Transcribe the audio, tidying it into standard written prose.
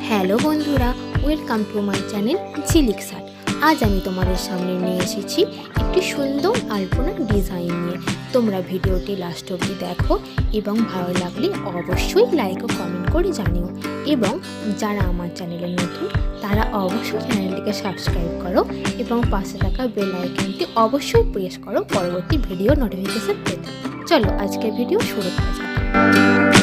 Hello বন্ধুরা, welcome to my channel Jhilik shirt. আজ আমি তোমাদের সামনে নিয়ে এসেছি একটি সুন্দর আলপনা ডিজাইন নিয়ে। তোমরা ভিডিওটি লাস্ট অবধি দেখো এবং ভালো লাগলে অবশ্যই লাইক ও কমেন্ট করে জানিও। এবং যারা আমার চ্যানেলে নতুন তারা অবশ্যই চ্যানেলটিকে সাবস্ক্রাইব করো এবং পাশে থাকা বেল আইকনটি অবশ্যই প্রেস করো পরবর্তী ভিডিও নোটিফিকেশন পেতে। চলো আজকের ভিডিও শুরু করা যাক।